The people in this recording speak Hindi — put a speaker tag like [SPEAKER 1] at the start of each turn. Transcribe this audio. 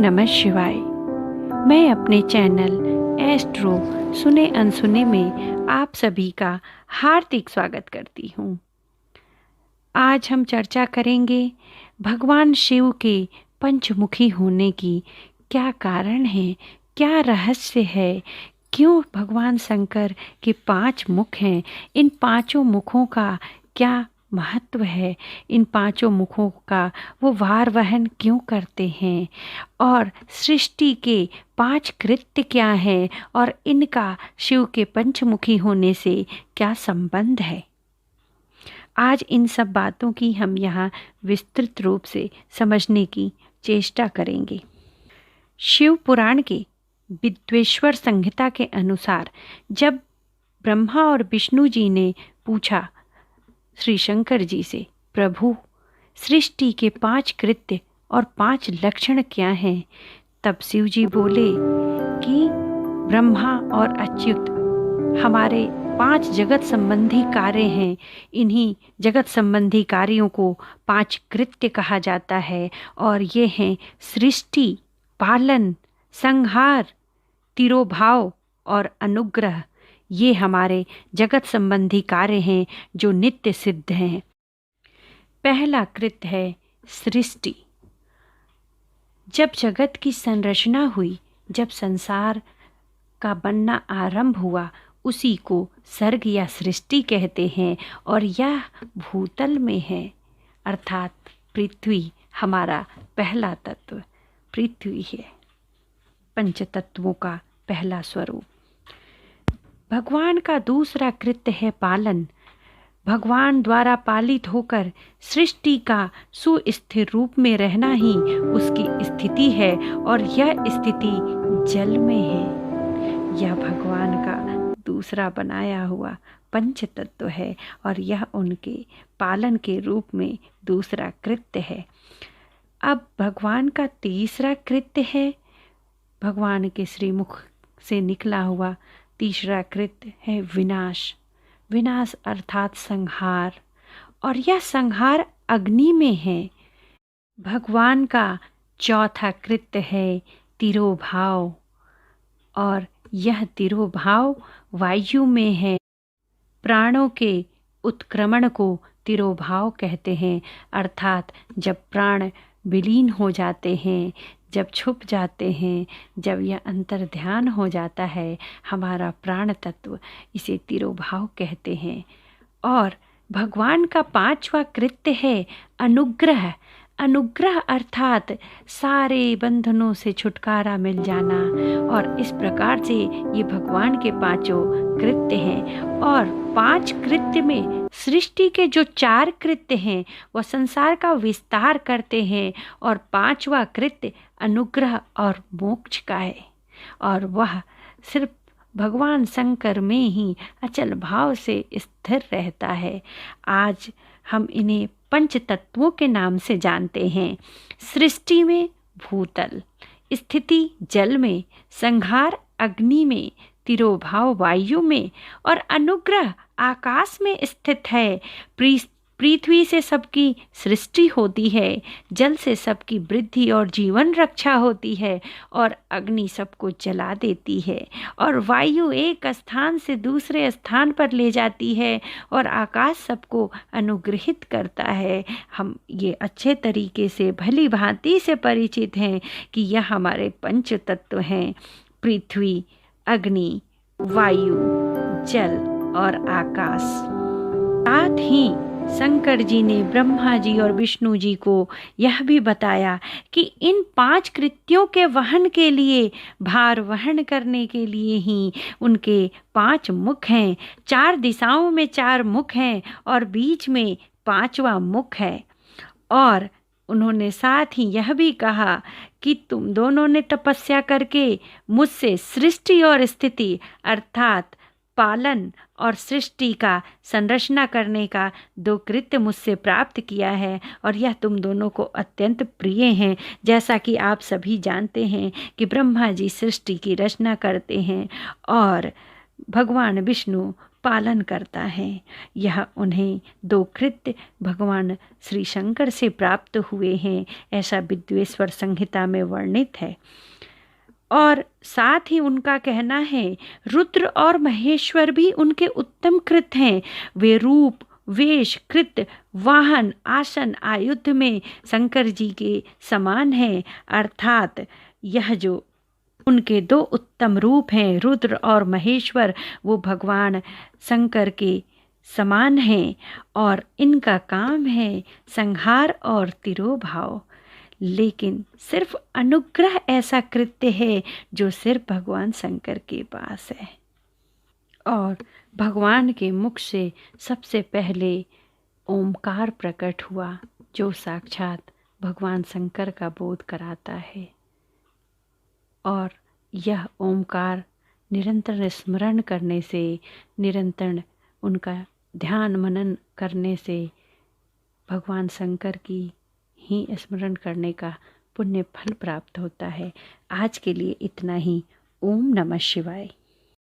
[SPEAKER 1] नमः शिवाय। मैं अपने चैनल एस्ट्रो सुने अनसुने में आप सभी का हार्दिक स्वागत करती हूँ। आज हम चर्चा करेंगे भगवान शिव के पंचमुखी होने की क्या कारण है, क्या रहस्य है, क्यों भगवान शंकर के 5 मुख हैं, इन पांचों मुखों का क्या महत्व है, इन पांचों मुखों का वो भार वहन क्यों करते हैं, और सृष्टि के 5 कृत्य क्या हैं और इनका शिव के पंचमुखी होने से क्या संबंध है। आज इन सब बातों की हम यहाँ विस्तृत रूप से समझने की चेष्टा करेंगे। शिव पुराण के विद्वेश्वर संहिता के अनुसार जब ब्रह्मा और विष्णु जी ने पूछा श्री शंकर जी से, प्रभु सृष्टि के 5 कृत्य और 5 लक्षण क्या हैं, तब शिव जी बोले कि ब्रह्मा और अच्युत हमारे 5 जगत संबंधी कार्य हैं। इन्हीं जगत संबंधी कार्यों को 5 कृत्य कहा जाता है और ये हैं सृष्टि, पालन, संहार, तिरोभाव और अनुग्रह। ये हमारे जगत संबंधी कार्य हैं जो नित्य सिद्ध हैं। पहला कृत्य है सृष्टि। जब जगत की संरचना हुई, जब संसार का बनना आरंभ हुआ, उसी को सर्ग या सृष्टि कहते हैं और यह भूतल में है, अर्थात पृथ्वी हमारा पहला तत्व पृथ्वी है, पंचतत्वों का पहला स्वरूप। भगवान का दूसरा कृत्य है पालन। भगवान द्वारा पालित होकर सृष्टि का सुस्थिर रूप में रहना ही उसकी स्थिति है और यह स्थिति जल में है। यह भगवान का दूसरा बनाया हुआ पंच तत्व है और यह उनके पालन के रूप में दूसरा कृत्य है। अब भगवान का तीसरा कृत्य है, भगवान के श्रीमुख से निकला हुआ तीसरा कृत्य है विनाश। विनाश अर्थात संहार, और यह संहार अग्नि में है। भगवान का चौथा कृत्य है तिरोभाव, और यह तिरोभाव वायु में है। प्राणों के उत्क्रमण को तिरोभाव कहते हैं, अर्थात जब प्राण विलीन हो जाते हैं, जब छुप जाते हैं, जब यह अंतर ध्यान हो जाता है हमारा प्राण तत्व, इसे तिरोभाव कहते हैं। और भगवान का 5वां कृत्य है अनुग्रह। अनुग्रह अर्थात सारे बंधनों से छुटकारा मिल जाना, और इस प्रकार से ये भगवान के 5 कृत्य हैं। और 5 कृत्य में सृष्टि के जो 4 कृत्य हैं वह संसार का विस्तार करते हैं, और 5वां कृत्य अनुग्रह और मोक्ष का है, और वह सिर्फ भगवान शंकर में ही अचल भाव से स्थिर रहता है। आज हम इन्हें पंच तत्वों के नाम से जानते हैं। सृष्टि में भूतल, स्थिति जल में, संहार अग्नि में, तिरोभाव वायु में और अनुग्रह आकाश में स्थित है। पृथ्वी से सबकी सृष्टि होती है, जल से सबकी वृद्धि और जीवन रक्षा होती है, और अग्नि सबको जला देती है, और वायु एक स्थान से दूसरे स्थान पर ले जाती है, और आकाश सबको अनुग्रहित करता है। हम ये अच्छे तरीके से भली भांति से परिचित हैं कि यह हमारे पंच तत्व हैं, पृथ्वी, अग्नि, वायु, जल और आकाश। साथ ही शंकर जी ने ब्रह्मा जी और विष्णु जी को यह भी बताया कि इन 5 कृत्यों के वहन के लिए, भार वहन करने के लिए ही उनके 5 मुख हैं। 4 दिशाओं में 4 मुख हैं और बीच में 5वां मुख है। और उन्होंने साथ ही यह भी कहा कि तुम दोनों ने तपस्या करके मुझसे सृष्टि और स्थिति अर्थात पालन और सृष्टि का संरचना करने का 2 कृत्य मुझसे प्राप्त किया है, और यह तुम दोनों को अत्यंत प्रिय हैं। जैसा कि आप सभी जानते हैं कि ब्रह्मा जी सृष्टि की रचना करते हैं और भगवान विष्णु पालन करता है। यह उन्हें दो कृत्य भगवान श्री शंकर से प्राप्त हुए हैं, ऐसा विद्वेश्वर संहिता में वर्णित है। और साथ ही उनका कहना है रुद्र और महेश्वर भी उनके उत्तम कृत हैं। वे रूप, वेश, कृत, वाहन, आसन, आयुध में शंकर जी के समान हैं। अर्थात यह जो उनके दो उत्तम रूप हैं रुद्र और महेश्वर, वो भगवान शंकर के समान हैं और इनका काम है संहार और तिरोभाव। लेकिन सिर्फ अनुग्रह ऐसा कृत्य है जो सिर्फ भगवान शंकर के पास है। और भगवान के मुख से सबसे पहले ओमकार प्रकट हुआ, जो साक्षात भगवान शंकर का बोध कराता है। और यह ओमकार निरंतर स्मरण करने से, निरंतर उनका ध्यान मनन करने से भगवान शंकर की ही स्मरण करने का पुण्य फल प्राप्त होता है। आज के लिए इतना ही। ओम नमः शिवाय।